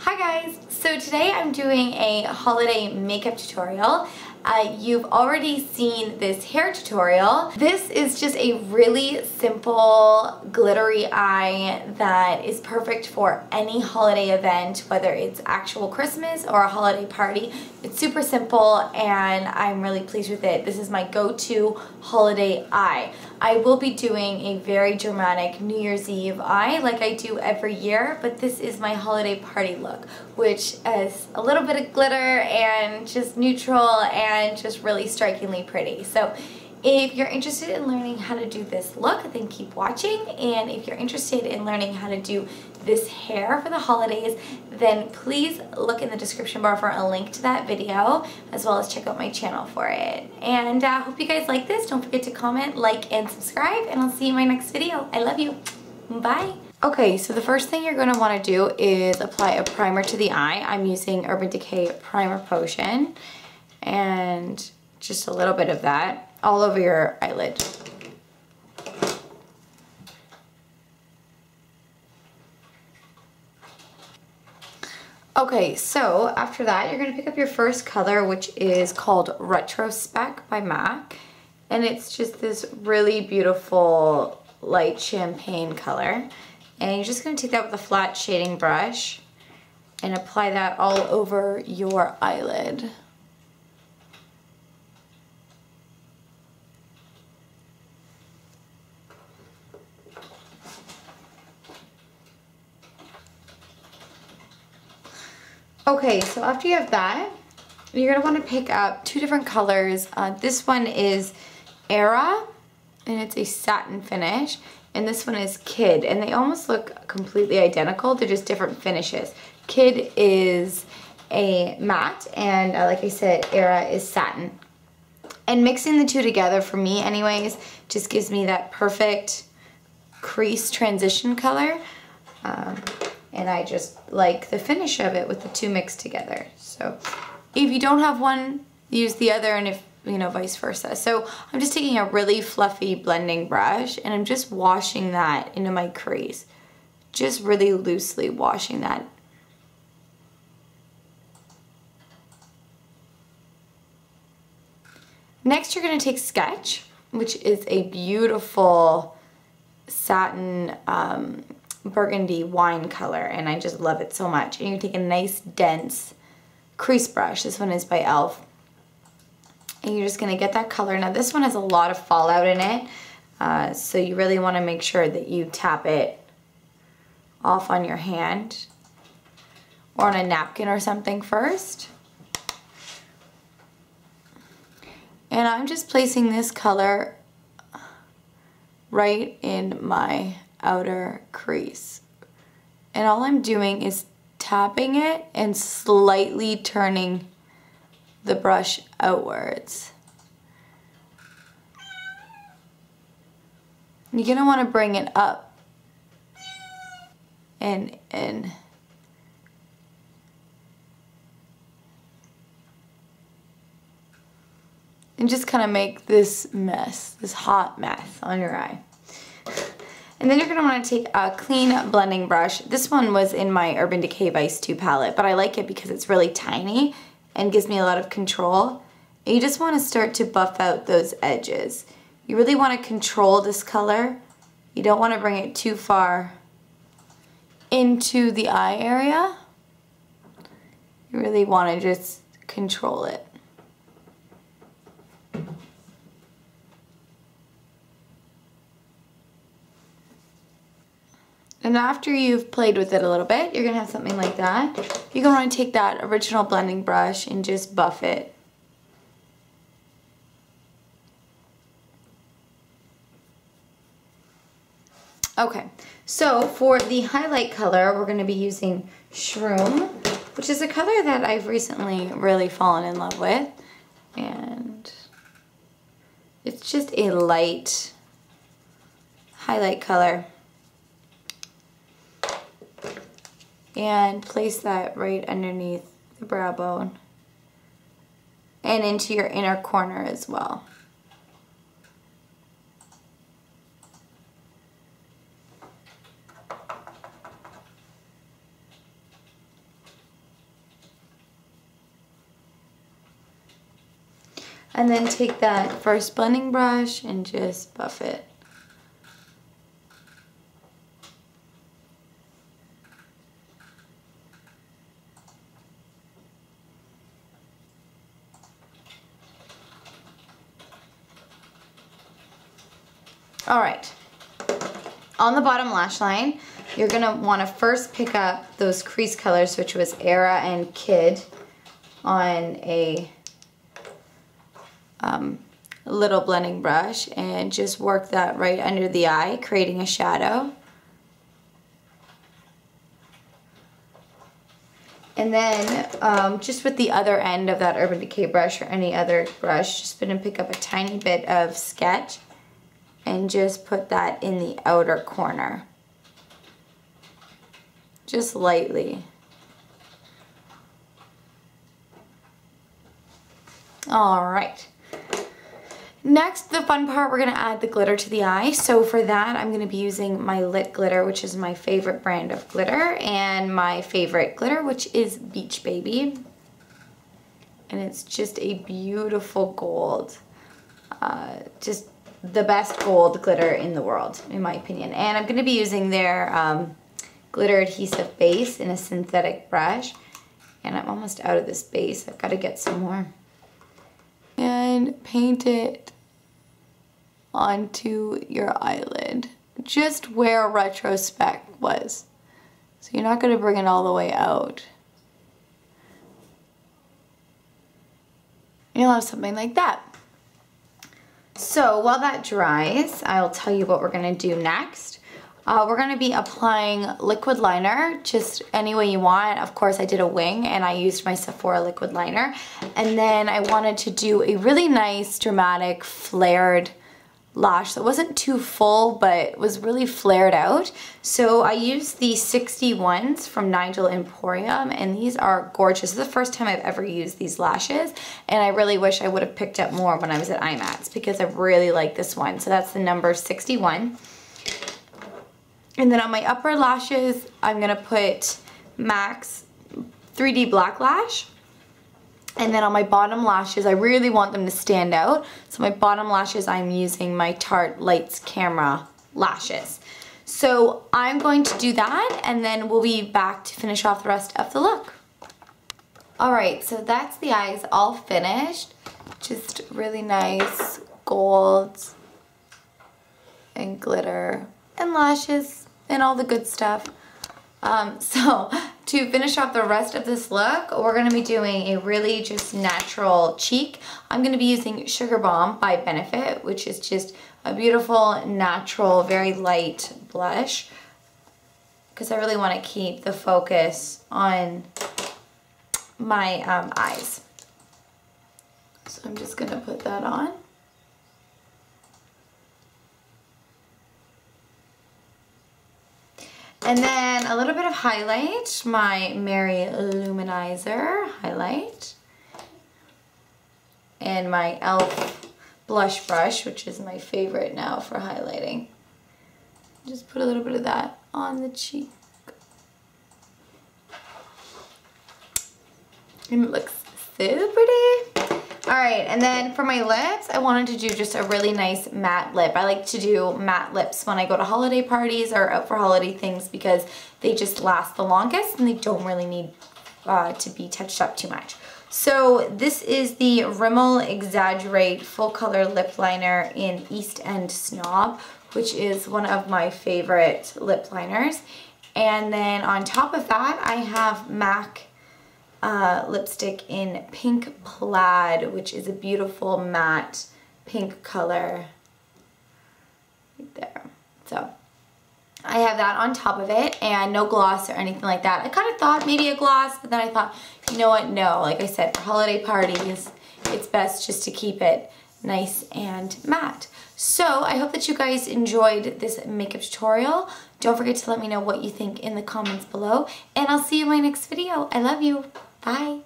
Hi guys! So today I'm doing a holiday makeup tutorial. You've already seen this hair tutorial. This is just a really simple glittery eye that is perfect for any holiday event, whether it's actual Christmas or a holiday party. It's super simple and I'm really pleased with it. This is my go-to holiday eye. I will be doing a very dramatic New Year's Eve eye like I do every year, but this is my holiday party look, which is a little bit of glitter and just neutral and just really strikingly pretty. So if you're interested in learning how to do this look, then keep watching. And if you're interested in learning how to do this hair for the holidays, then please look in the description bar for a link to that video, as well as check out my channel for it. And I hope you guys like this. Don't forget to comment, like, and subscribe, and I'll see you in my next video. I love you. Bye. Okay, so the first thing you're going to want to do is apply a primer to the eye. I'm using Urban Decay Primer Potion, and just a little bit of that all over your eyelid. Okay, so after that, you're going to pick up your first color, which is called Retro Speck by MAC. And it's just this really beautiful light champagne color. And you're just going to take that with a flat shading brush and apply that all over your eyelid. Okay, so after you have that, you're going to want to pick up two different colors. This one is Era, and it's a satin finish, and this one is Kid, and they almost look completely identical. They're just different finishes. Kid is a matte, and like I said, Era is satin. And mixing the two together, for me anyways, just gives me that perfect crease transition color. And I just like the finish of it with the two mixed together. So if you don't have one, use the other, and if, you know, vice versa. So I'm just taking a really fluffy blending brush and I'm just washing that into my crease. Just really loosely washing that. Next you're going to take Sketch, which is a beautiful satin burgundy wine color, and I just love it so much. And you take a nice dense crease brush. This one is by e.l.f. And you're just going to get that color. Now this one has a lot of fallout in it, so you really want to make sure that you tap it off on your hand or on a napkin or something first. And I'm just placing this color right in my outer crease. And all I'm doing is tapping it and slightly turning the brush outwards. You're going to want to bring it up and in. And just kind of make this mess, this hot mess on your eye. And then you're going to want to take a clean blending brush. This one was in my Urban Decay Vice 2 palette, but I like it because it's really tiny and gives me a lot of control. And you just want to start to buff out those edges. You really want to control this color. You don't want to bring it too far into the eye area. You really want to just control it. And after you've played with it a little bit, you're going to have something like that. You're going to want to take that original blending brush and just buff it. Okay, so for the highlight color, we're going to be using Shroom, which is a color that I've recently really fallen in love with. And it's just a light highlight color. And place that right underneath the brow bone and into your inner corner as well. And then take that first blending brush and just buff it. All right, on the bottom lash line, you're gonna wanna first pick up those crease colors, which was Era and Kid, on a little blending brush, and just work that right under the eye, creating a shadow. And then just with the other end of that Urban Decay brush or any other brush, just gonna pick up a tiny bit of Sketch and just put that in the outer corner. Just lightly. All right. Next, the fun part, we're gonna add the glitter to the eye. So for that, I'm gonna be using my Lit glitter, which is my favorite brand of glitter, and my favorite glitter, which is Beach Baby. And it's just a beautiful gold. Just the best gold glitter in the world, in my opinion. And I'm gonna be using their glitter adhesive base in a synthetic brush. And I'm almost out of this base. I've gotta get some more. And paint it onto your eyelid, just where retro speck was. So you're not gonna bring it all the way out. You'll have something like that. So while that dries, I'll tell you what we're gonna do next. We're gonna be applying liquid liner, just any way you want. Of course, I did a wing and I used my Sephora liquid liner. And then I wanted to do a really nice, dramatic, flared lash that wasn't too full, but was really flared out. So I used the 61s from Nigel Emporium, and these are gorgeous. This is the first time I've ever used these lashes, and I really wish I would have picked up more when I was at IMATS because I really like this one. So that's the number 61. And then on my upper lashes, I'm gonna put MAC's 3D Black Lash. And then on my bottom lashes, I really want them to stand out. So my bottom lashes, I'm using my Tarte Lights Camera lashes. So I'm going to do that, and then we'll be back to finish off the rest of the look. All right, so that's the eyes all finished. Just really nice gold and glitter and lashes and all the good stuff. So to finish off the rest of this look, we're gonna be doing a really just natural cheek. I'm gonna be using Sugar Bomb by Benefit, which is just a beautiful, natural, very light blush, because I really wanna keep the focus on my eyes. So I'm just gonna put that on. And then a little bit of highlight, my Mary Loumanizer highlight. And my e.l.f. blush brush, which is my favorite now for highlighting. Just put a little bit of that on the cheek. And it looks so pretty. All right, and then for my lips, I wanted to do just a really nice matte lip. I like to do matte lips when I go to holiday parties or out for holiday things because they just last the longest and they don't really need to be touched up too much. So this is the Rimmel Exaggerate Full Color Lip Liner in East End Snob, which is one of my favorite lip liners. And then on top of that, I have MAC lipstick in Pink Plaid, which is a beautiful matte pink color right there. So I have that on top of it, and no gloss or anything like that. I kind of thought maybe a gloss, but then I thought, you know what, no, like I said, for holiday parties, it's best just to keep it nice and matte. So I hope that you guys enjoyed this makeup tutorial. Don't forget to let me know what you think in the comments below, and I'll see you in my next video. I love you. Bye.